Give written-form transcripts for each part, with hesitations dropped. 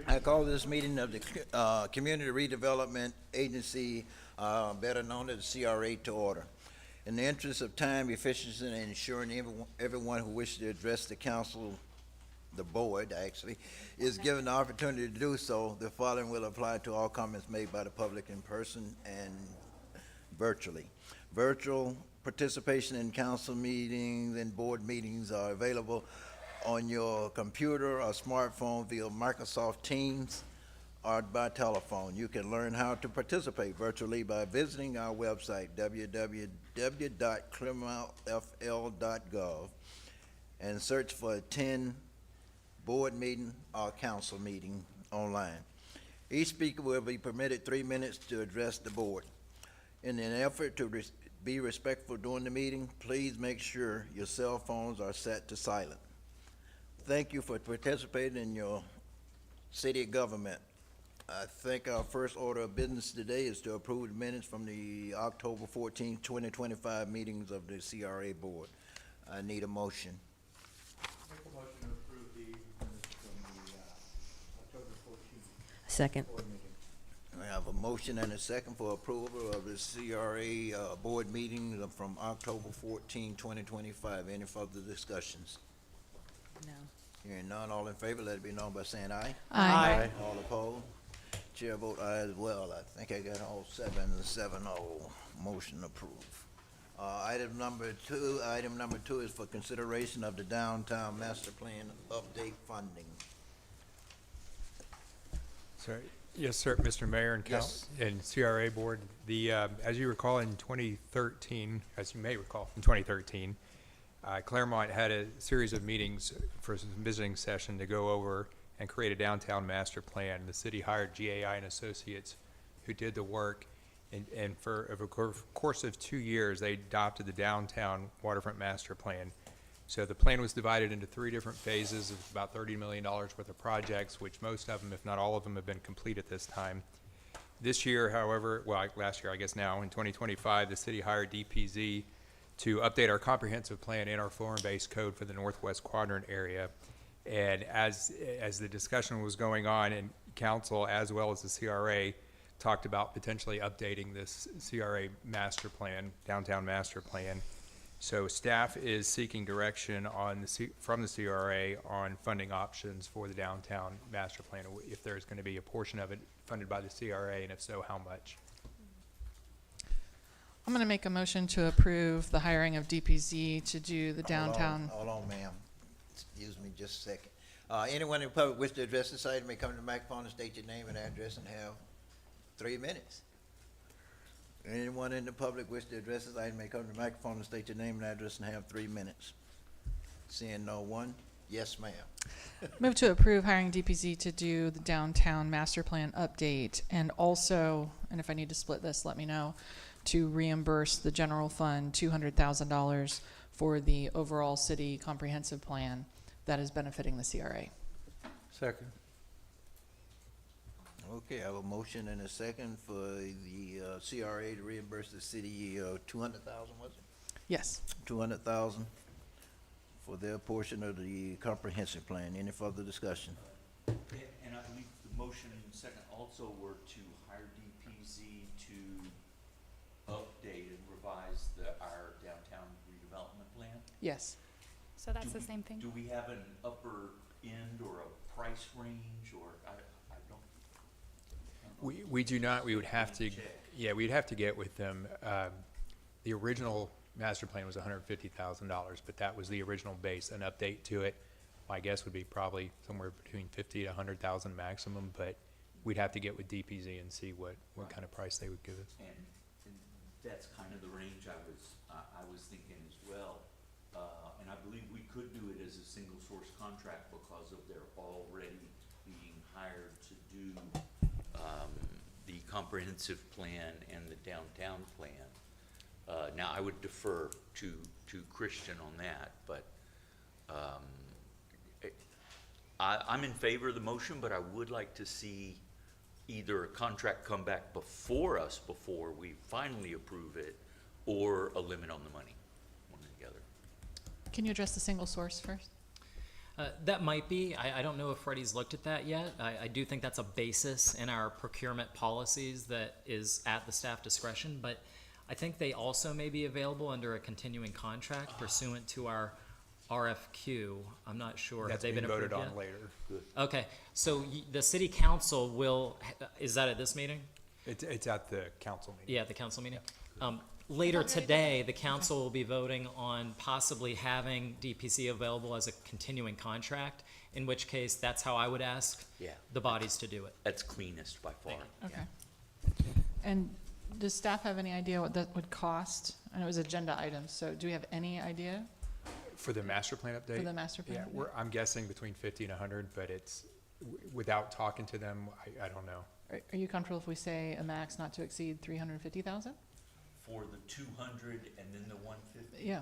I call this meeting of the Community Redevelopment Agency, better known as CRA, to order. In the interest of time, efficiency, and ensuring everyone who wishes to address the council, the board actually, is given the opportunity to do so, the following will apply to all comments made by the public in person and virtually. Virtual participation in council meetings and board meetings are available on your computer or smartphone via Microsoft Teams or by telephone. You can learn how to participate virtually by visiting our website, www.clermontfl.gov, and search for attend board meeting or council meeting online. Each speaker will be permitted 3 minutes to address the board. In an effort to be respectful during the meeting, please make sure your cell phones are set to silent. Thank you for participating in your city government. I think our first order of business today is to approve the minutes from the October 14, 2025 meetings of the CRA board. I need a motion. Make a motion to approve the minutes from the October 14th Second. board meeting. I have a motion and a second for approval of the CRA board meeting from October 14, 2025. Any further discussions? No. Hearing none, all in favor, let it be known by saying aye. Aye. All opposed? Chair vote aye as well. I think I got all 7-0. Motion approved. Item number two is for consideration of the downtown master plan update funding. Sorry. Yes, sir, Mr. Mayor and Yes. and CRA board. As you recall in 2013, as you may recall in 2013, Clermont had a series of meetings for some visiting session to go over and create a downtown master plan. The city hired GAI and Associates who did the work, and for over a course of 2 years, they adopted the downtown waterfront master plan. So the plan was divided into 3 different phases of about $30 million worth of projects, which most of them, if not all of them, have been complete at this time. This year, however, well, last year, I guess now, in 2025, the city hired DPZ to update our comprehensive plan in our Florida-based code for the Northwest Quadrant area. And as the discussion was going on, and council, as well as the CRA, talked about potentially updating this CRA master plan, downtown master plan. So staff is seeking direction from the CRA on funding options for the downtown master plan, if there's going to be a portion of it funded by the CRA, and if so, how much. I'm going to make a motion to approve the hiring of DPZ to do the downtown. Hold on, ma'am. Excuse me just a second. Anyone in the public wish to address this item may come to the microphone and state your name and address and have 3 minutes. Anyone in the public wish to address this item may come to the microphone and state your name and address and have 3 minutes. Seeing no one, yes, ma'am. Move to approve hiring DPZ to do the downtown master plan update, and also, and if I need to split this, let me know, to reimburse the general fund $200,000 for the overall city comprehensive plan that is benefiting the CRA. Second. Okay, I have a motion and a second for the CRA to reimburse the city $200,000, was it? Yes. $200,000 for their portion of the comprehensive plan. Any further discussion? And I believe the motion and second also were to hire DPZ to update and revise our downtown redevelopment plan. Yes. So that's the same thing? Do we have an upper end or a price range, or I don't? We do not. We would have to, Check. yeah, we'd have to get with them. The original master plan was $150,000, but that was the original base. An update to it, my guess would be probably somewhere between 50 to 100,000 maximum, but we'd have to get with DPZ and see what kind of price they would give us. And that's kind of the range I was thinking as well. And I believe we could do it as a single source contract because of their already being hired to do the comprehensive plan and the downtown plan. Now, I would defer to Christian on that, but I'm in favor of the motion, but I would like to see either a contract come back before us, before we finally approve it, or a limit on the money, one or the other. Can you address the single source first? That might be. I don't know if Freddie's looked at that yet. I do think that's a basis in our procurement policies that is at the staff discretion, but I think they also may be available under a continuing contract pursuant to our RFQ. I'm not sure. Have That's they being been approved voted yet? on later. Okay, so the city council will, is that at this meeting? It's at the council meeting. Yeah, the council meeting. Later today, the council will be voting on possibly having DPC available as a continuing contract, in which case, that's how I would ask Yeah. the bodies to do it. That's cleanest by far. Okay. And does staff have any idea what that would cost? I know it was agenda items, so do we have any idea For the master plan update? for the master Yeah, plan? I'm guessing between 50 and 100, but it's, without talking to them, I don't know. Are you comfortable if we say a max not to exceed 350,000? For the 200 and then the 150? Yeah.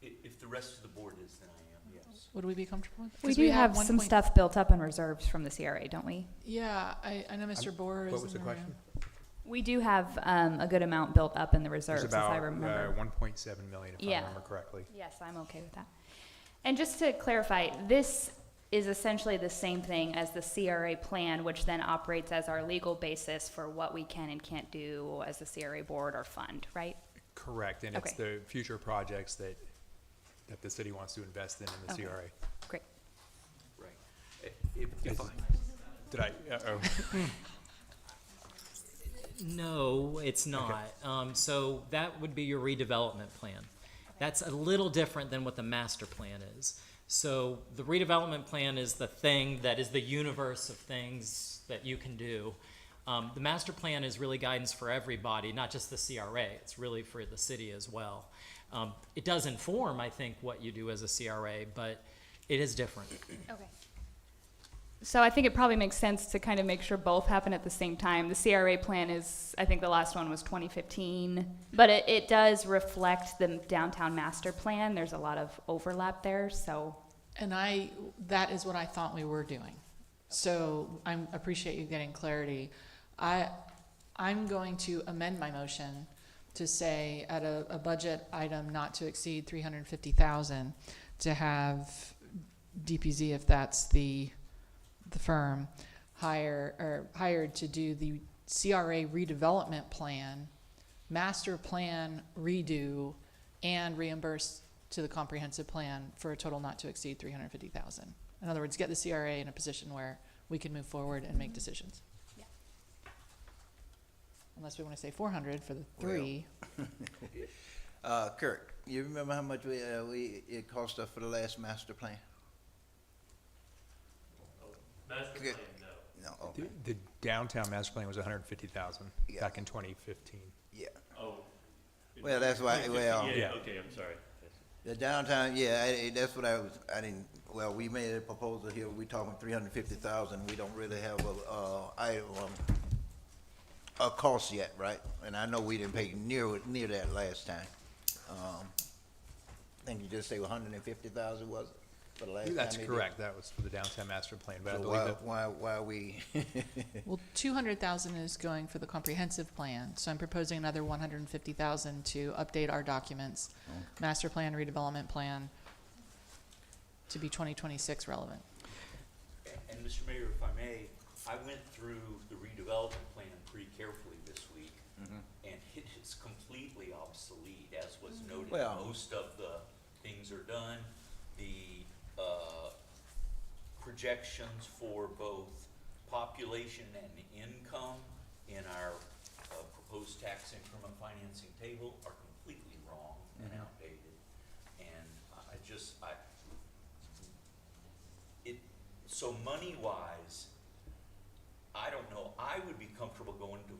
If the rest of the board is, then I am, yes. Would we be comfortable with? We 'Cause do have one some point- stuff built up in reserves from the CRA, don't we? Yeah, I know Mr. Boer is. What was the in there. question? We do have a good amount built up in the reserves, There's as I about remember. 1.7 million, if I Yeah. remember correctly. Yes, I'm okay with that. And just to clarify, this is essentially the same thing as the CRA plan, which then operates as our legal basis for what we can and can't do as the CRA board or fund, right? Correct, and it's Okay. the future projects that the city wants to invest in the Okay. CRA. Great. Right. If I, Did I, uh-oh. No, it's not. So that would be your redevelopment plan. That's a little different than what the master plan is. So the redevelopment plan is the thing that is the universe of things that you can do. The master plan is really guidance for everybody, not just the CRA. It's really for the city as well. It does inform, I think, what you do as a CRA, but it is different. Okay. So I think it probably makes sense to kind of make sure both happen at the same time. The CRA plan is, I think the last one was 2015, but it does reflect the downtown master plan. There's a lot of overlap there, so. And that is what I thought we were doing. So I appreciate you getting clarity. I'm going to amend my motion to say at a budget item not to exceed 350,000 to have DPZ, if that's the firm, hired to do the CRA redevelopment plan, master plan redo, and reimburse to the comprehensive plan for a total not to exceed 350,000. In other words, get the CRA in a position where we can move forward and make decisions. Yeah. Unless we want to say 400 for the three. Kurt, you remember how much it cost us for the last master plan? Master Okay. plan, no. No, okay, The downtown master plan was 150,000 Yeah. back in 2015. yeah. Oh. Well, that's why, well, Yeah, Yeah. okay, I'm sorry. the downtown, yeah, that's what I didn't, well, we made a proposal here, we talking 350,000, we don't really have a cost yet, right? And I know we didn't pay near that last time. I think you just say 150,000 was it, for the last time? That's they did? correct, that was for the downtown master plan, but I So believe that, why we, Well, 200,000 is going for the comprehensive plan, so I'm proposing another 150,000 to update our documents, master plan, redevelopment plan, to be 2026 relevant. and Mr. Mayor, if I may, I went through the redevelopment plan pretty carefully this week, and it is completely obsolete, as was noted. Well- Most of the things are done. The projections for both population and income in our proposed tax increment financing table are completely wrong and outdated. And so money-wise, I don't know, I would be comfortable going to,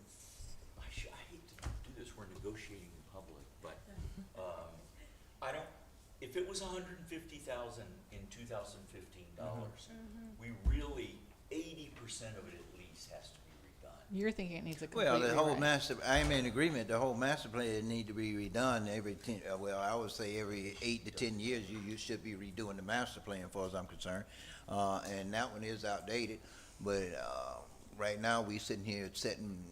I hate to do this, we're negotiating in public, but, I don't, if it was 150,000 in 2015 dollars, we really, 80% of it at least has to be redone. You're thinking it needs a complete well, the whole rewrite. master, I'm in agreement, the whole master plan need to be redone every 10, well, I would say every 8 to 10 years, you should be redoing the master plan, as far as I'm concerned. And that one is outdated, but, right now, we sitting here setting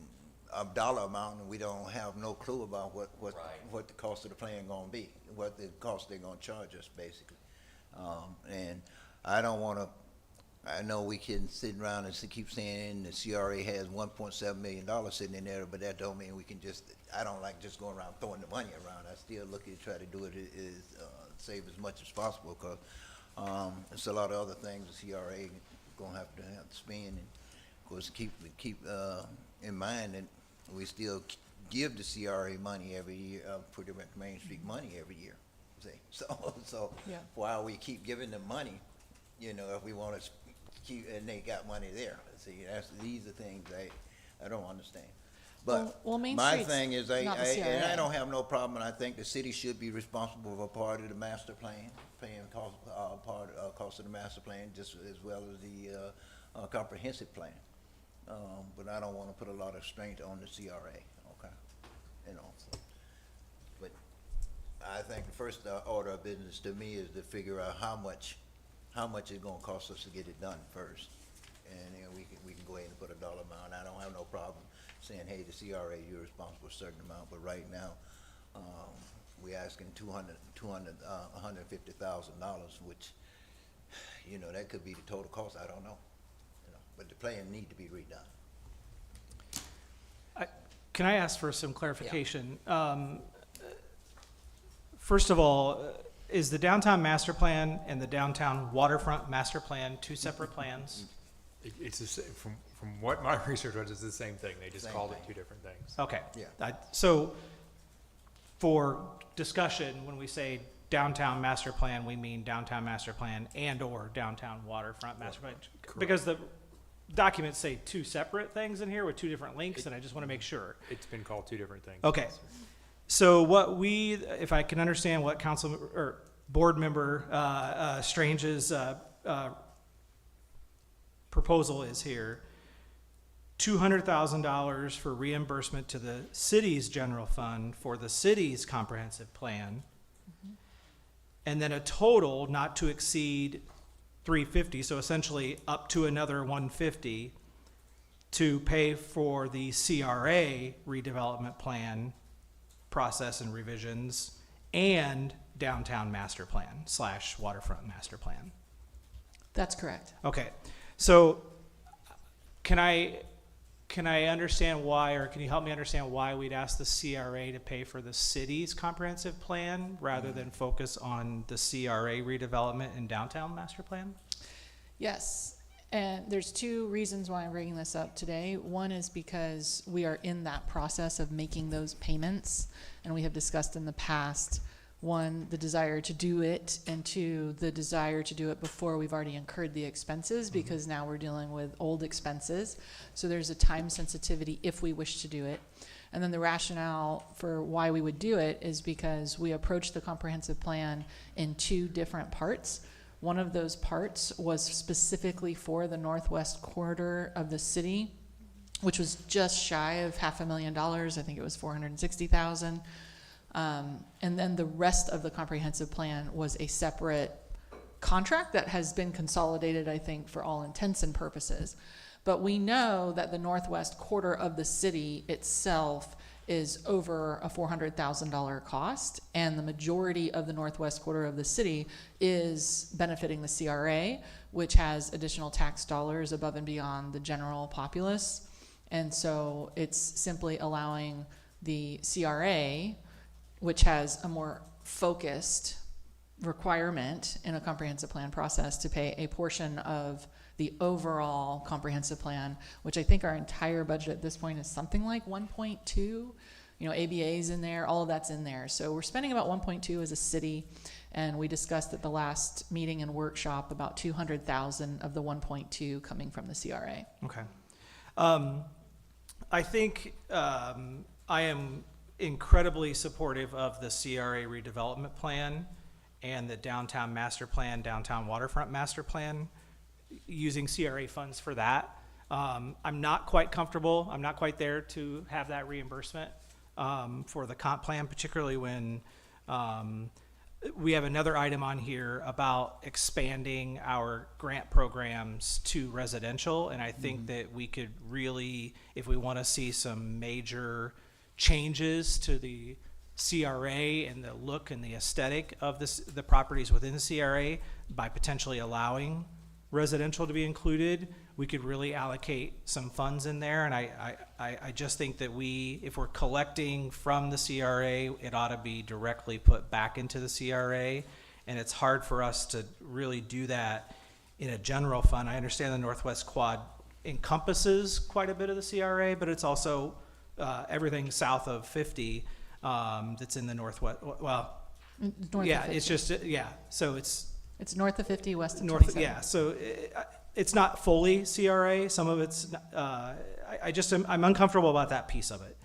a dollar amount, and we don't have no clue about what Right. what the cost of the plan gonna be, what the cost they're gonna charge us, basically. And I don't wanna, I know we can sit around and keep saying the CRA has $1.7 million sitting in there, but that don't mean we can just, I don't like just going around throwing the money around. I still look at, try to do it save as much as possible, cause, it's a lot of other things the CRA gonna have to spend. And of course, keep, in mind that we still give the CRA money every year, pretty much Main Street money every year. See, so Yeah. while we keep giving them money, you know, if we want to keep, and they got money there. See, these are things I don't understand. But Well, Main my Street's thing is, not the and I CRA. don't have no problem, and I think the city should be responsible for part of the master plan, paying cost of the master plan, just as well as the comprehensive plan. But I don't want to put a lot of strain on the CRA, okay? You know, so. But I think the first order of business to me is to figure out how much it's gonna cost us to get it done first. And then we can go ahead and put a dollar amount. I don't have no problem saying, hey, the CRA, you're responsible for a certain amount, but right now, we're asking $150,000, which, you know, that could be the total cost, I don't know. You know, but the plan need to be redone. Can I ask for some clarification? First of all, is the downtown master plan and the downtown waterfront master plan two separate plans? It's the same, from what my research was, it's the same thing. They just Same called it thing. two different things. Okay. Yeah. So for discussion, when we say downtown master plan, we mean downtown master plan and or downtown waterfront master plan? Correct. Because the documents say two separate things in here with two different links, and I just want to make sure. It's been called two different things. Okay. So what if I can understand what council or board member Strange's proposal is here, $200,000 for reimbursement to the city's general fund for the city's comprehensive plan, and then a total not to exceed 350, so essentially up to another 150 to pay for the CRA redevelopment plan process and revisions and downtown master plan / waterfront master plan. That's correct. Okay, so can I understand why, or can you help me understand why we'd ask the CRA to pay for the city's comprehensive plan rather than focus on the CRA redevelopment and downtown master plan? Yes, and there's two reasons why I'm bringing this up today. One is because we are in that process of making those payments, and we have discussed in the past, one, the desire to do it, and two, the desire to do it before we've already incurred the expenses, because now we're dealing with old expenses. So there's a time sensitivity if we wish to do it. And then the rationale for why we would do it is because we approached the comprehensive plan in two different parts. One of those parts was specifically for the northwest corridor of the city, which was just shy of $500,000. I think it was $460,000. And then the rest of the comprehensive plan was a separate contract that has been consolidated, I think, for all intents and purposes. But we know that the northwest quarter of the city itself is over a $400,000 cost, and the majority of the northwest quarter of the city is benefiting the CRA, which has additional tax dollars above and beyond the general populace. And so it's simply allowing the CRA, which has a more focused requirement in a comprehensive plan process, to pay a portion of the overall comprehensive plan, which I think our entire budget at this point is something like 1.2. You know, ABA's in there, all of that's in there. So we're spending about 1.2 as a city, and we discussed at the last meeting and workshop about 200,000 of the 1.2 coming from the CRA. Okay. I think I am incredibly supportive of the CRA redevelopment plan and the downtown master plan, downtown waterfront master plan, using CRA funds for that. I'm not quite comfortable, I'm not quite there to have that reimbursement for the comp plan, particularly when we have another item on here about expanding our grant programs to residential, and I think that we could really, if we want to see some major changes to the CRA and the look and the aesthetic of the properties within the CRA by potentially allowing residential to be included. We could really allocate some funds in there, and I just think that if we're collecting from the CRA, it ought to be directly put back into the CRA, and it's hard for us to really do that in a general fund. I understand the Northwest Quad encompasses quite a bit of the CRA, but it's also everything south of 50 that's in the Northwest, well, North yeah, of 50. it's just, yeah, so it's It's north of 50, west of north, 27. yeah, so it's not fully CRA, some of it's, I'm uncomfortable about that piece of it.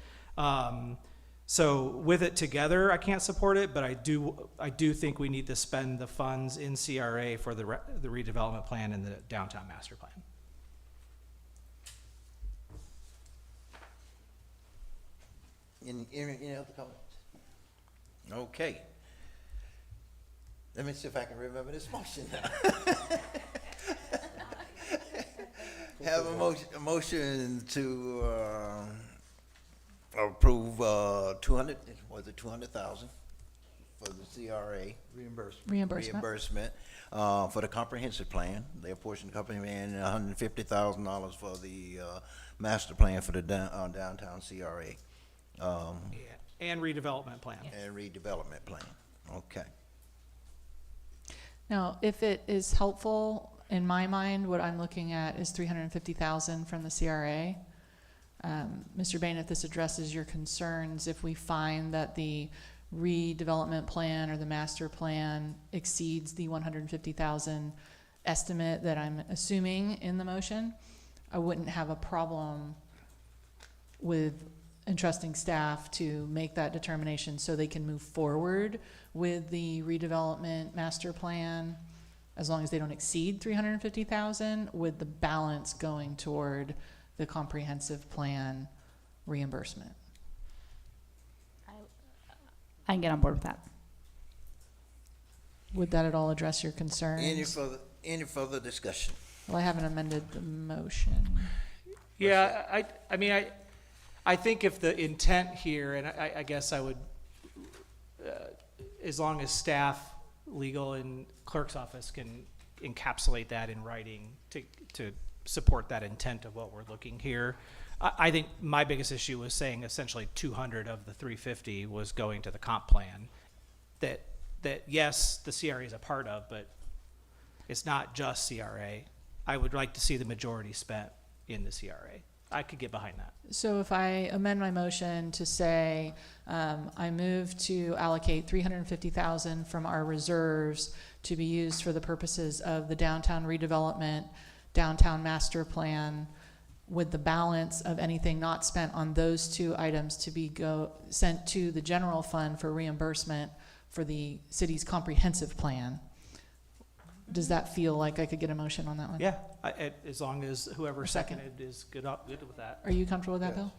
So with it together, I can't support it, but I do think we need to spend the funds in CRA for the redevelopment plan and the downtown master plan. Any other comments? Okay. Let me see if I can remember this motion now. Have a motion to approve 200, was it 200,000 for the CRA reimbursement for the comprehensive plan, their portion of the comprehensive plan, and $150,000 for the master plan for the downtown CRA. And redevelopment plan. And redevelopment plan, okay. Now, if it is helpful, in my mind, what I'm looking at is $350,000 from the CRA. Mr. Bain, if this addresses your concerns, if we find that the redevelopment plan or the master plan exceeds the $150,000 estimate that I'm assuming in the motion, I wouldn't have a problem with entrusting staff to make that determination so they can move forward with the redevelopment master plan, as long as they don't exceed 350,000, with the balance going toward the comprehensive plan reimbursement. I can get on board with that. Would that at all address your concerns? Any further discussion? Well, I haven't amended the motion. Yeah, I mean, I think if the intent here, and I guess I would, as long as staff, legal, and clerk's office can encapsulate that in writing to support that intent of what we're looking here. I think my biggest issue was saying essentially 200 of the 350 was going to the comp plan. That yes, the CRA is a part of, but it's not just CRA. I would like to see the majority spent in the CRA. I could get behind that. So if I amend my motion to say, I move to allocate $350,000 from our reserves to be used for the purposes of the downtown redevelopment, downtown master plan, with the balance of anything not spent on those two items to be sent to the general fund for reimbursement for the city's comprehensive plan. Does that feel like I could get a motion on that one? Yeah, as long as whoever Second. seconded is good with that. Are you comfortable with that, Bill?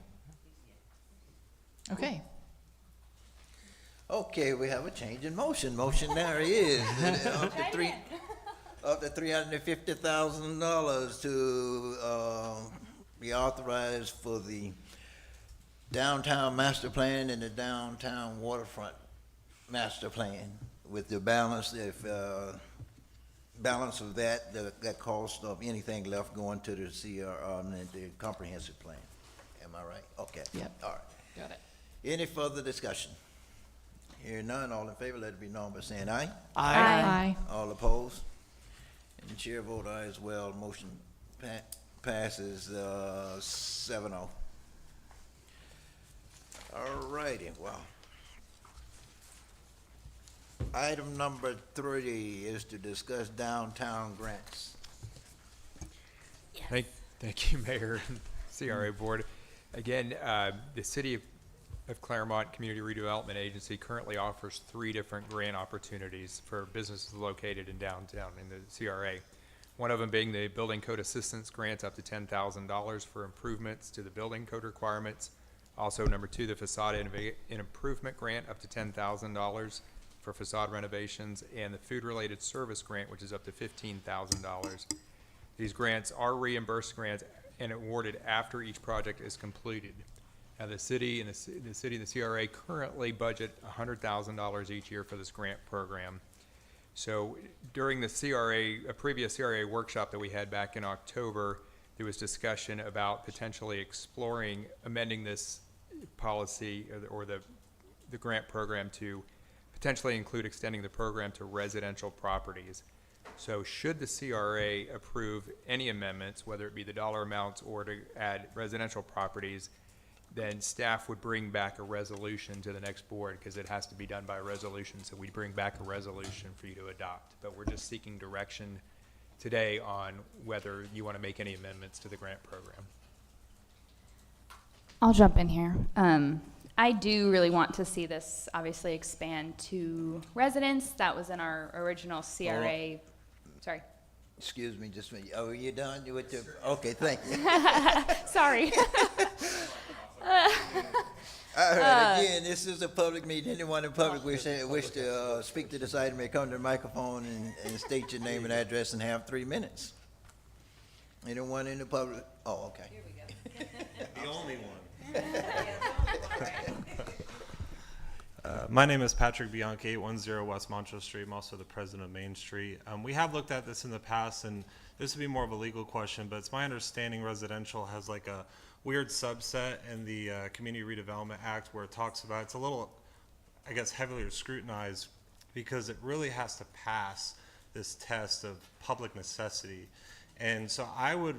Okay. Okay, we have a change in motion. Motion there is up to $350,000 to be authorized for the downtown master plan and the downtown waterfront master plan, with the balance, balance of that cost of anything left going to the the comprehensive plan. Am I right? Okay. Yep. All right. Got it. Any further discussion? Hearing none, all in favor, let it be known by saying aye. Aye. All opposed? And the chair vote aye as well. Motion passes 7-0. All righty, well. Item number 3 is to discuss downtown grants. Thank you, Mayor and CRA Board. Again, the City of Clermont Community Redevelopment Agency currently offers 3 different grant opportunities for businesses located in downtown in the CRA. One of them being the Building Code Assistance Grant up to $10,000 for improvements to the building code requirements. Also, number 2, the Facade Improvement Grant up to $10,000 for facade renovations, and the Food-Related Service Grant, which is up to $15,000. These grants are reimbursed grants and awarded after each project is completed. The city and the CRA currently budget $100,000 each year for this grant program. So during a previous CRA workshop that we had back in October, there was discussion about potentially exploring amending this policy or the grant program to potentially include extending the program to residential properties. So should the CRA approve any amendments, whether it be the dollar amounts or to add residential properties, then staff would bring back a resolution to the next board, because it has to be done by a resolution. So we'd bring back a resolution for you to adopt. But we're just seeking direction today on whether you want to make any amendments to the grant program. I'll jump in here. I do really want to see this obviously expand to residents. That was in our original CRA. Sorry. Excuse me, just a minute. Oh, are you done? You with the, okay, thank you. Sorry. All right, again, this is a public meeting. Anyone in public wish to speak to this item may come to the microphone and state your name and address and have 3 minutes. Anyone in the public? Oh, okay. Here we go. The only one. My name is Patrick Bianchi, 810 West Montrose Street. I'm also the president of Main Street. We have looked at this in the past, and this would be more of a legal question, but it's my understanding residential has like a weird subset in the Community Redevelopment Act where it talks about, it's a little, I guess, heavily scrutinized because it really has to pass this test of public necessity. And so I would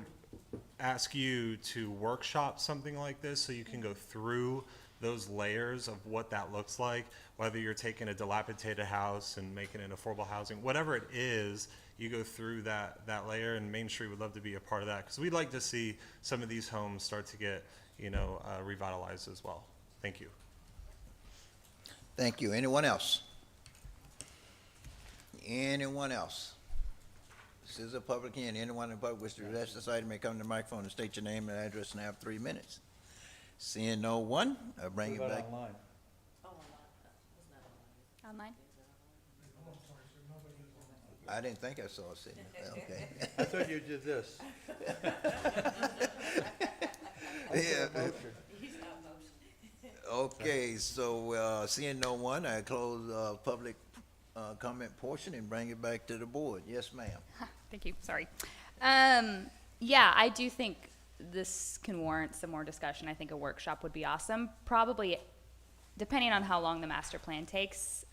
ask you to workshop something like this so you can go through those layers of what that looks like, whether you're taking a dilapidated house and making it affordable housing, whatever it is, you go through that layer, and Main Street would love to be a part of that, because we'd like to see some of these homes start to get, revitalized as well. Thank you. Thank you. Anyone else? Anyone else? This is a public hearing. Anyone in the public wish to address this item may come to the microphone and state your name and address and have 3 minutes. Seeing no one, I'll bring it back. Online? I didn't think I saw a signal. Okay. I thought you did this. Yeah. Okay, so seeing no one, I close public comment portion and bring it back to the board. Yes, ma'am. Thank you. Sorry. Yeah, I do think this can warrant some more discussion. I think a workshop would be awesome. Probably, depending on how long the master plan takes,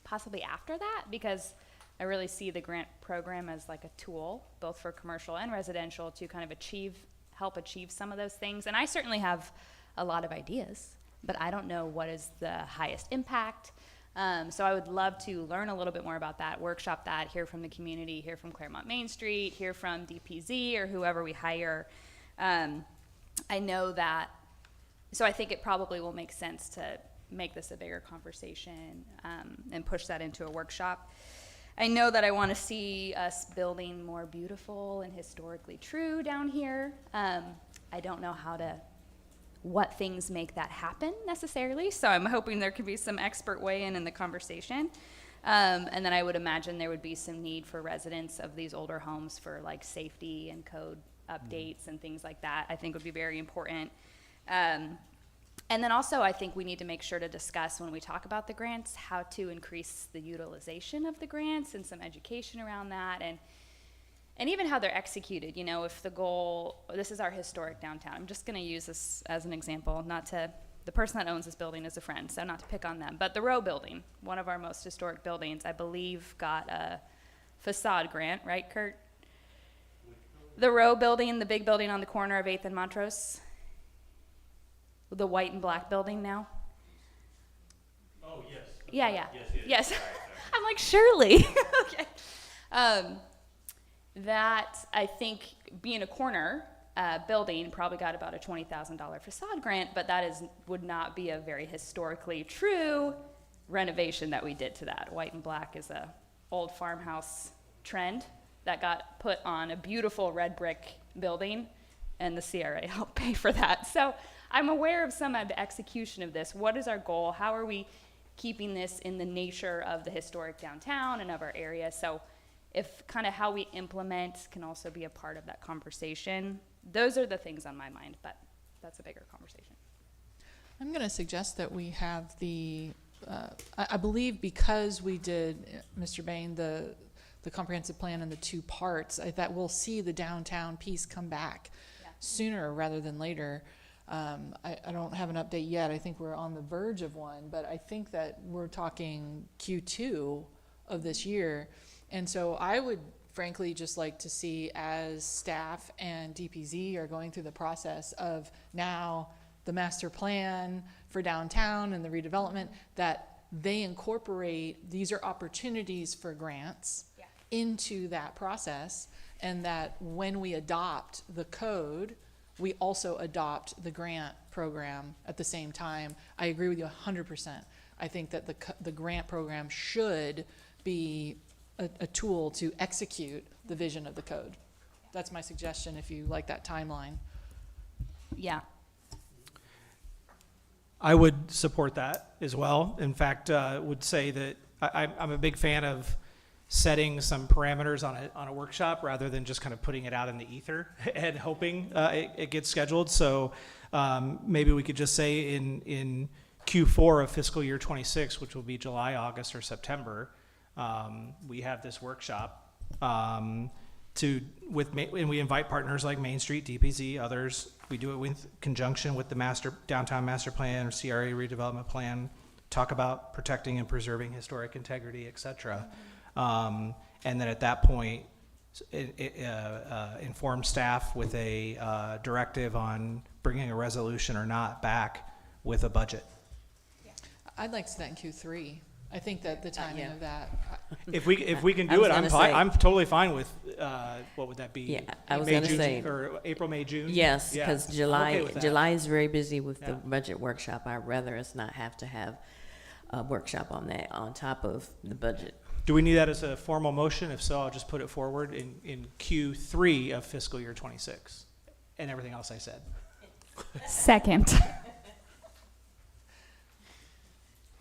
possibly after that, because I really see the grant program as like a tool, both for commercial and residential, to kind of help achieve some of those things. And I certainly have a lot of ideas, but I don't know what is the highest impact. So I would love to learn a little bit more about that, workshop that, hear from the community, hear from Clermont Main Street, hear from DPZ or whoever we hire. I know that, so I think it probably will make sense to make this a bigger conversation and push that into a workshop. I know that I want to see us building more beautiful and historically true down here. I don't know what things make that happen necessarily, so I'm hoping there could be some expert weigh in the conversation. And then I would imagine there would be some need for residents of these older homes for like safety and code updates and things like that. I think would be very important. And then also I think we need to make sure to discuss when we talk about the grants how to increase the utilization of the grants and some education around that, and even how they're executed. If the goal, this is our historic downtown. I'm just gonna use this as an example, the person that owns this building is a friend, so not to pick on them, but the Row building, one of our most historic buildings, I believe got a facade grant, right, Kurt? The Row building, the big building on the corner of 8th and Montrose, the white and black building now. Oh, yes. Yeah. Yes. I'm like, surely. Okay. That, I think, being a corner building, probably got about a $20,000 facade grant, but that would not be a very historically true renovation that we did to that. White and black is a old farmhouse trend that got put on a beautiful red brick building, and the CRA helped pay for that. So I'm aware of some of the execution of this. What is our goal? How are we keeping this in the nature of the historic downtown and of our area? So if kind of how we implement can also be a part of that conversation, those are the things on my mind, but that's a bigger conversation. I'm going to suggest that we have I believe because we did, Mr. Bain, the comprehensive plan in the two parts, that we'll see the downtown piece come back sooner rather than later. I don't have an update yet. I think we're on the verge of one, but I think that we're talking Q2 of this year. And so I would frankly just like to see, as staff and DPZ are going through the process of now the master plan for downtown and the redevelopment, that they incorporate, these are opportunities for grants into that process, and that when we adopt the code, we also adopt the grant program at the same time. I agree with you 100%. I think that the grant program should be a tool to execute the vision of the code. That's my suggestion, if you like that timeline. Yeah. I would support that as well. In fact, would say that I'm a big fan of setting some parameters on a workshop rather than just kind of putting it out in the ether and hoping it gets scheduled. So maybe we could just say in Q4 of fiscal year 26, which will be July, August, or September, we have this workshop and we invite partners like Main Street, DPZ, others. We do it in conjunction with the downtown master plan or CRA redevelopment plan, talk about protecting and preserving historic integrity, et cetera. And then at that point, inform staff with a directive on bringing a resolution or not back with a budget. I'd like to see that in Q3. I think that the timing Yeah. of that, If we can I do was it, I'm gonna fine. say- I'm totally fine with what would that be? Yeah, I was May, gonna June, say- or April, May, June. Yes, Yeah, because I'm July, okay with that. July is very busy with the Yeah. budget workshop. I'd rather us not have to have a workshop on that, on top of the budget. Do we need that as a formal motion? If so, I'll just put it forward in Q3 of fiscal year 26, and everything else I said. Second.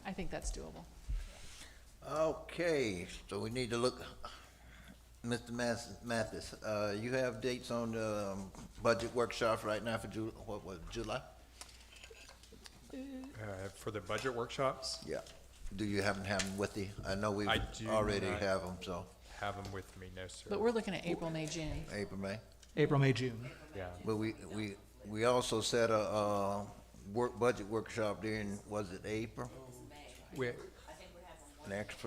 I think that's doable. Okay, so we need to look, Mr. Mathis, you have dates on the budget workshop right now for July? For the budget workshops, Yeah. Do you happen to have them with you? I know we I do already not. have them, so have them with me, no, sir. But we're looking at April, May, June. April, May. April, May, June. Yeah, But we also set a budget workshop during, was it April? we, Next,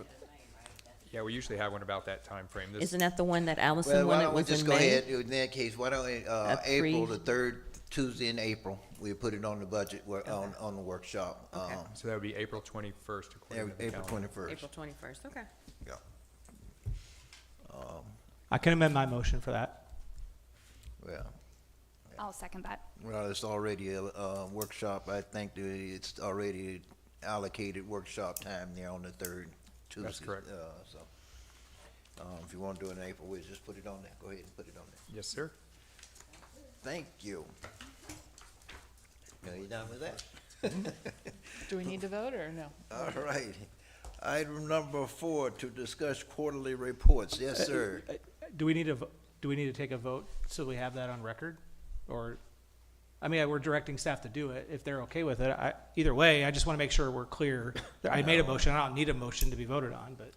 yeah, we usually have one about that time frame. This, Isn't that the one that well, Allison why wanted don't we was just in go May? ahead, in that case, why don't we, April, the third Tuesday in April, we put it on the budget, on the workshop. Okay. so that would be April 21st according to the April calendar. 21st. April 21st, okay. Yeah. I can amend my motion for that. Well, I'll second that. well, it's already a workshop. I think that it's already allocated workshop time there on the third Tuesday. That's correct. So, if you want to do it in April, we'll just put it on there. Go ahead and put it on there. Yes, sir. Thank you. Now, you done with that? Do we need to vote or no? All right. Item number 4, to discuss quarterly reports. Yes, sir. Do we need to take a vote so we have that on record? Or, I mean, we're directing staff to do it if they're okay with it. Either way, I just want to make sure we're clear. I made a motion. I don't need a motion to be voted on, but,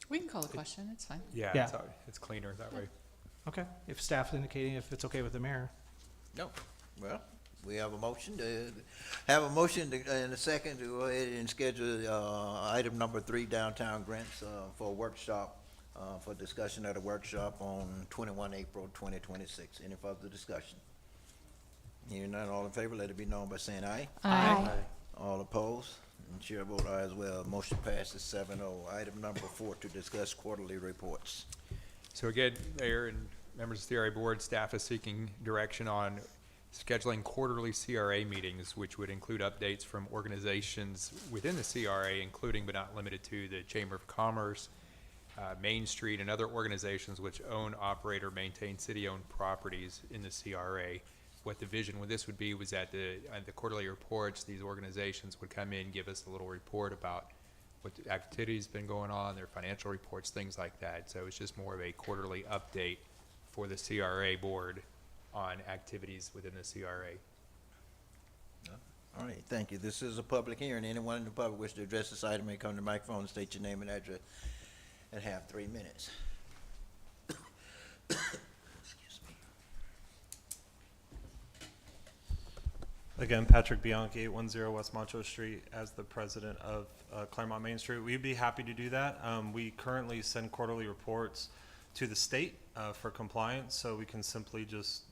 We can call a question, it's fine. Yeah, Yeah. it's cleaner that way. okay. If staff's indicating if it's okay with the mayor. No. Well, we have a motion and a second to go ahead and schedule, item number 3, downtown grants, for a workshop, for discussion at a workshop on 21 April 2026. Any further discussion? Hearing none, all in favor, let it be known by saying aye. Aye. All opposed? And chair vote aye as well. Motion passes 7-0. Item number 4, to discuss quarterly reports. So again, Mayor and members of the CRA Board, staff is seeking direction on scheduling quarterly CRA meetings, which would include updates from organizations within the CRA, including but not limited to the Chamber of Commerce, Main Street, and other organizations which own, operate, or maintain city-owned properties in the CRA. What the vision with this would be was that the quarterly reports, these organizations would come in, give us a little report about what activity's been going on, their financial reports, things like that. So it's just more of a quarterly update for the CRA board on activities within the CRA. All right. thank you. This is a public hearing. Anyone in the public wish to address this item may come to the microphone and state your name and address and have 3 minutes. Excuse me. Again, Patrick Bianchi, 810 West Montrose Street, as the president of Clermont Main Street. We'd be happy to do that. We currently send quarterly reports to the state for compliance, so we can simply just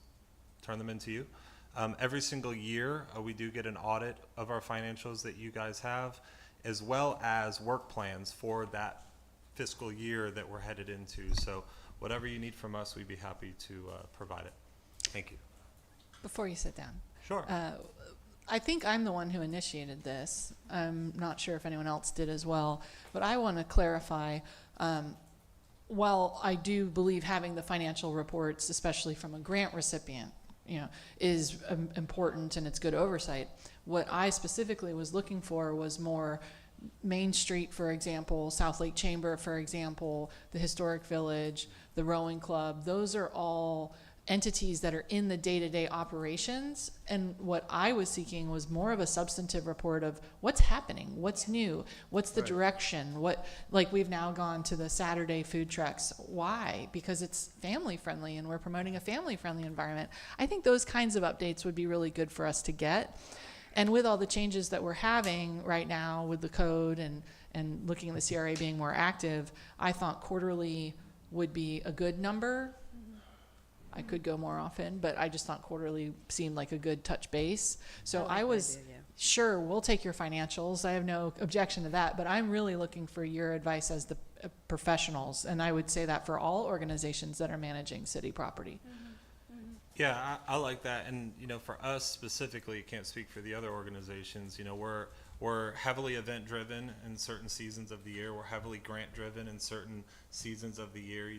turn them into you. Every single year, we do get an audit of our financials that you guys have, as well as work plans for that fiscal year that we're headed into. So whatever you need from us, we'd be happy to provide it. Thank you. Before you sit down, Sure. I think I'm the one who initiated this. I'm not sure if anyone else did as well, but I want to clarify. While I do believe having the financial reports, especially from a grant recipient, is important and it's good oversight, what I specifically was looking for was more Main Street, for example, South Lake Chamber, for example, the Historic Village, the Rowing Club. Those are all entities that are in the day-to-day operations, and what I was seeking was more of a substantive report of what's happening, what's new, what's the direction, like we've now gone to the Saturday food trucks. Why? Because it's family friendly and we're promoting a family friendly environment. I think those kinds of updates would be really good for us to get. And with all the changes that we're having right now with the code and looking at the CRA being more active, I thought quarterly would be a good number. I could go more often, but I just thought quarterly seemed like a good touch base. So I was sure, we'll take your financials. I have no objection to that, but I'm really looking for your advice as the professionals. And I would say that for all organizations that are managing city property. Yeah, I like that. And, for us specifically, can't speak for the other organizations, we're heavily event driven in certain seasons of the year. We're heavily grant driven in certain seasons of the year,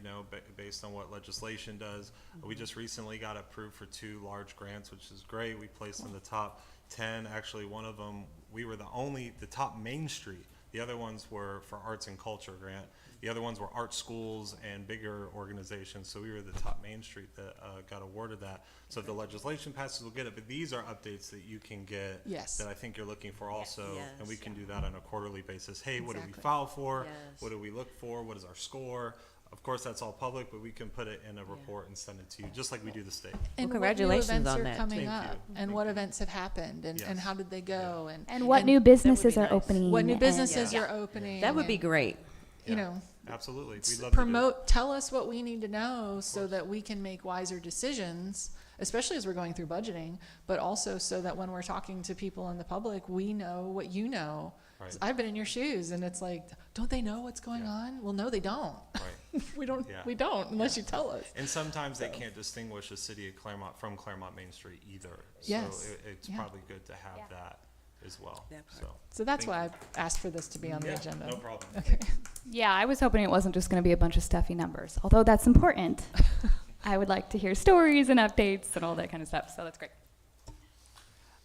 based on what legislation does. We just recently got approved for 2 large grants, which is great. We placed in the top 10. Actually, one of them, we were the top Main Street. The other ones were for arts and culture grant. The other ones were art schools and bigger organizations. So we were the top Main Street that got awarded that. So if the legislation passes, we'll get it. But these are updates that you can get that I think you're looking for also. And we can do that on a quarterly basis. Hey, what do we file for? What do we look for? What is our score? Of course, that's all public, but we can put it in a report and send it to you, just like we do the state. And congratulations what new events on are that. coming Thank up, you. and what events have happened, and how did they go, And what new businesses are nice. opening. what new and- businesses are opening. That would be and, great. Absolutely. We'd love to promote, tell us what we need to know so that we can make wiser decisions, especially as we're going through budgeting, but also so that when we're talking to people in the public, we know what you know. Right. I've been in your shoes, and it's like, don't they know what's going on? Well, no, they don't. Right. We don't unless you tell us. And sometimes they can't distinguish the city of Clermont from Clermont Main Street either. Yes. So it's probably good to have that as well. So that's Thank why I asked for this to be on the agenda. No problem. Okay. Yeah, I was hoping it wasn't just going to be a bunch of stuffy numbers, although that's important. I would like to hear stories and updates and all that kind of stuff, so that's great.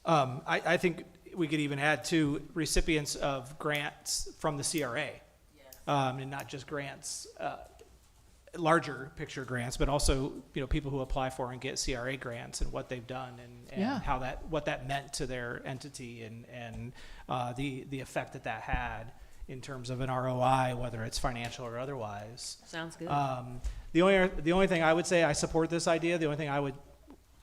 I think we could even add to recipients of grants from the CRA. And not just grants, larger picture grants, but also, people who apply for and get CRA grants and what they've done and how what that meant to their entity and the effect that had in terms of an ROI, whether it's financial or otherwise. Sounds good. The only thing I would say, I support this idea. The only thing I would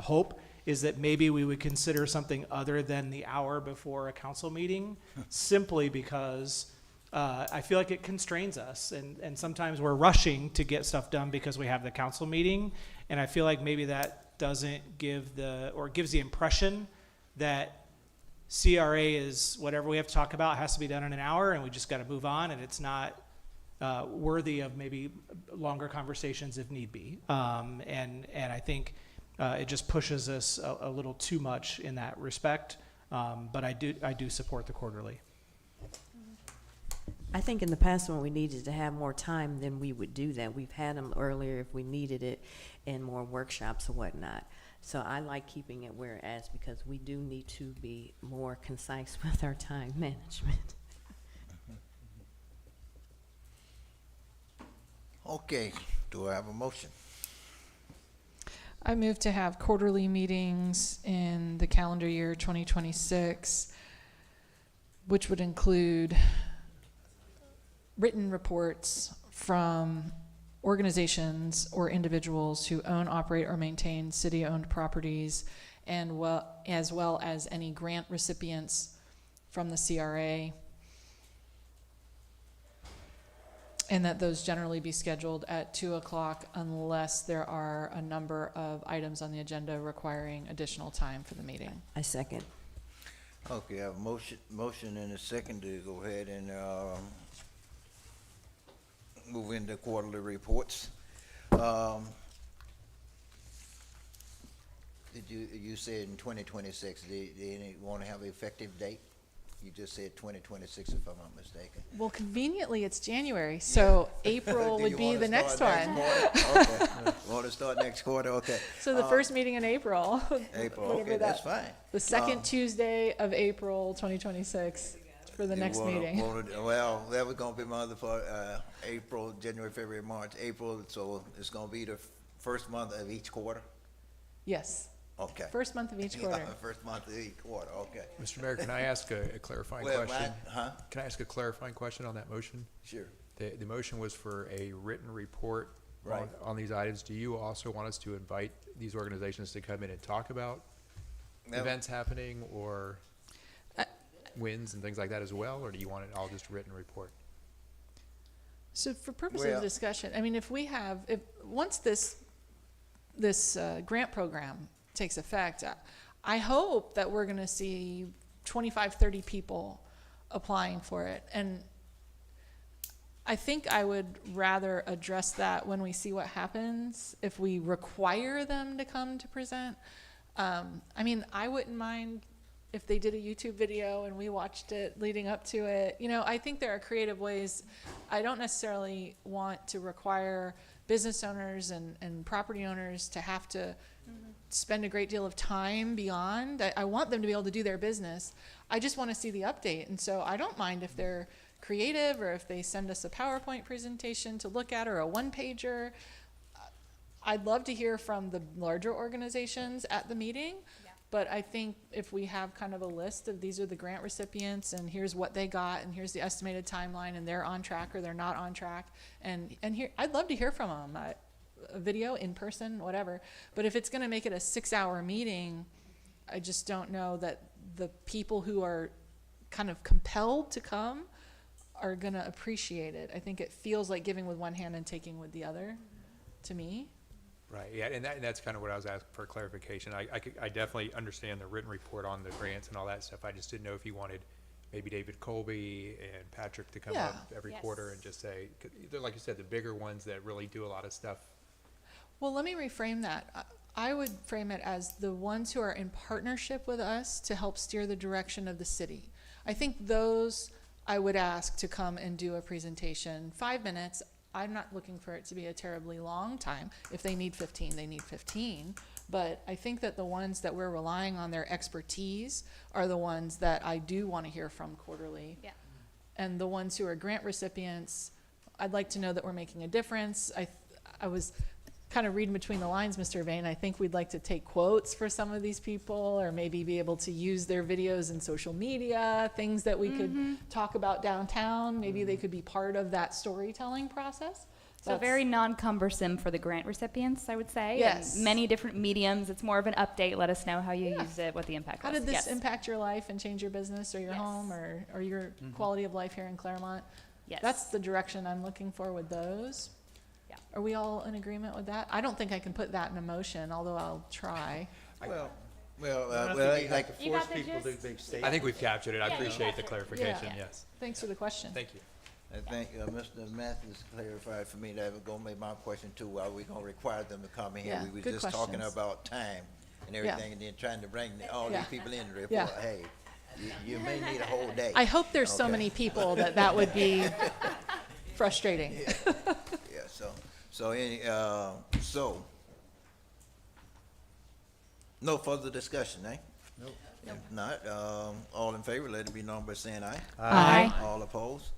hope is that maybe we would consider something other than the hour before a council meeting, simply because I feel like it constrains us, and sometimes we're rushing to get stuff done because we have the council meeting, and I feel like maybe that doesn't gives the impression that CRA is whatever we have to talk about has to be done in an hour, and we just got to move on, and it's not worthy of maybe longer conversations if need be. And I think it just pushes us a little too much in that respect. But I do support the quarterly. I think in the past when we needed to have more time, then we would do that. We've had them earlier if we needed it in more workshops or whatnot. So I like keeping it where it is because we do need to be more concise with our time management. Okay, do I have a motion? I move to have quarterly meetings in the calendar year 2026 which would include written reports from organizations or individuals who own, operate, or maintain city-owned properties, and as well as any grant recipients from the CRA. And that those generally be scheduled at 2:00 unless there are a number of items on the agenda requiring additional time for the meeting. I second. Okay, I have a motion and a second to go ahead and, move into quarterly reports. You said in 2026, they want to have an effective date? You just said 2026, if I'm not mistaken. Well, conveniently, it's January, so April Do would you be wanna the next start one. quarter? Okay, want to start next quarter, okay. So the first meeting in April. April, whatever okay, that's that- fine. The second Tuesday of April, 2026, for the You next wanna- meeting. Well, that was gonna be month for, April, January, February, March, April, so it's gonna be the first month of each quarter? Yes, Okay. first month of each quarter. First month of each quarter, okay. Mr. Mayor, can I ask a clarifying Well, question? Huh? Can I ask a clarifying question on that motion? Sure. The motion was for a written report Right. on these items. Do you also want us to invite these organizations to come in and talk about Now- events happening or wins and things like that as well, or do you want it all just a written report? So for purposes Well- of discussion, I mean, if once this grant program takes effect, I hope that we're gonna see 25, 30 people applying for it. And I think I would rather address that when we see what happens, if we require them to come to present. I mean, I wouldn't mind if they did a YouTube video and we watched it leading up to it. You know, I think there are creative ways. I don't necessarily want to require business owners and property owners to have to spend a great deal of time beyond. I want them to be able to do their business. I just want to see the update. And so I don't mind if they're creative or if they send us a PowerPoint presentation to look at or a one-pager. I'd love to hear from the larger organizations at the meeting. Yeah. But I think if we have kind of a list of these are the grant recipients and here's what they got and here's the estimated timeline and they're on track or they're not on track. And here, I'd love to hear from them. A video, in person, whatever. But if it's gonna make it a 6-hour meeting, I just don't know that the people who are kind of compelled to come are gonna appreciate it. I think it feels like giving with one hand and taking with the other, to me. Right, yeah, and that's kind of what I was asking for clarification. I definitely understand the written report on the grants and all that stuff. I just didn't know if you wanted maybe David Colby and Patrick to come Yeah. up every Yes. quarter and just say, 'cause they're, like you said, the bigger ones that really do a lot of stuff. Well, let me reframe that. I would frame it as the ones who are in partnership with us to help steer the direction of the city. I think those I would ask to come and do a presentation, 5 minutes. I'm not looking for it to be a terribly long time. If they need 15, they need 15. But I think that the ones that we're relying on their expertise are the ones that I do want to hear from quarterly. Yeah. And the ones who are grant recipients, I'd like to know that we're making a difference. I was kind of reading between the lines, Mr. Vane. I think we'd like to take quotes for some of these people, or maybe be able to use their videos in social media, things that we could talk about downtown. Maybe they could be part of that storytelling process. So That's- very non-cumbersome for the grant recipients, I would say. Yes. And many different mediums. It's more of an update. Let us know how you use it, what the impact How was. did this Yes. impact your life and change your business or your Yes. home or your quality of life here in Clermont? Yes. That's the direction I'm looking for with those. Yeah. Are we all in agreement with that? I don't think I can put that in a motion, although I'll try. Well, I don't think we like, have to You force got the people to gist? make statements. I think we've captured it. I Yeah, you appreciate the captured it. clarification, Yeah. yes. Thanks for the question. Thank you. I think, Mr. Matthews clarified for me that was gonna make my question too, are we gonna require them to come in here? Yeah, We were good just talking questions. about time and everything, and then trying to bring all Yeah. these people in the Yeah. report, hey, you may need a whole day. I hope there's so Okay. many people that would be frustrating. Yeah, so no further discussion, eh? Nope. If not, all in favor, let it be known by saying aye. Aye. All opposed?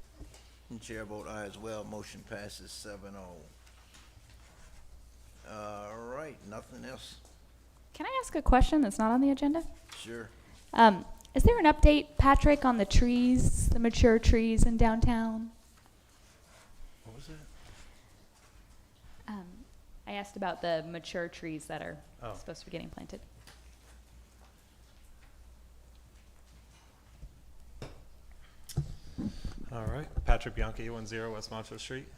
And chair vote aye as well, motion passes 7-0. All right, nothing else? Can I ask a question that's not on the agenda? Sure. Is there an update, Patrick, on the trees, the mature trees in downtown? What was that? I asked about the mature trees that are Oh. supposed to be getting planted. All right, Patrick Bianchi, 10 West Montrose Street.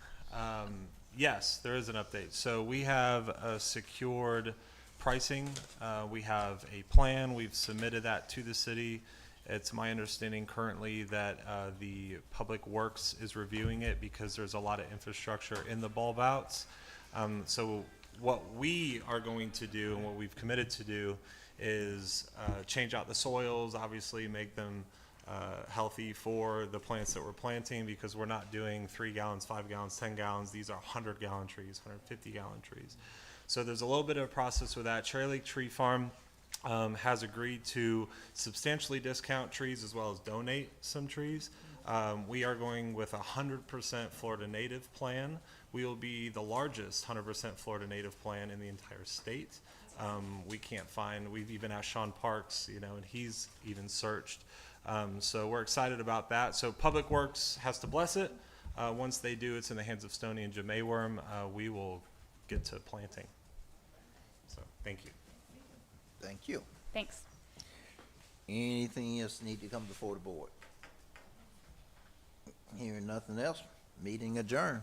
Yes, there is an update. So we have secured pricing. We have a plan. We've submitted that to the city. It's my understanding currently that the Public Works is reviewing it because there's a lot of infrastructure in the bulb outs. So what we are going to do and what we've committed to do is change out the soils, obviously make them healthy for the plants that we're planting, because we're not doing 3 gallons, 5 gallons, 10 gallons. These are 100-gallon trees, 150-gallon trees. So there's a little bit of a process with that. Cherry Lake Tree Farm has agreed to substantially discount trees as well as donate some trees. We are going with a 100% Florida native plan. We will be the largest 100% Florida native plan in the entire state. We can't find, we've even asked Sean Parks, and he's even searched. So we're excited about that. So Public Works has to bless it. Once they do, it's in the hands of Stoney and Jim Mayworm. We will get to planting. So thank you. Thank you. Thanks. Anything else need to come before the board? Hearing nothing else, meeting adjourned.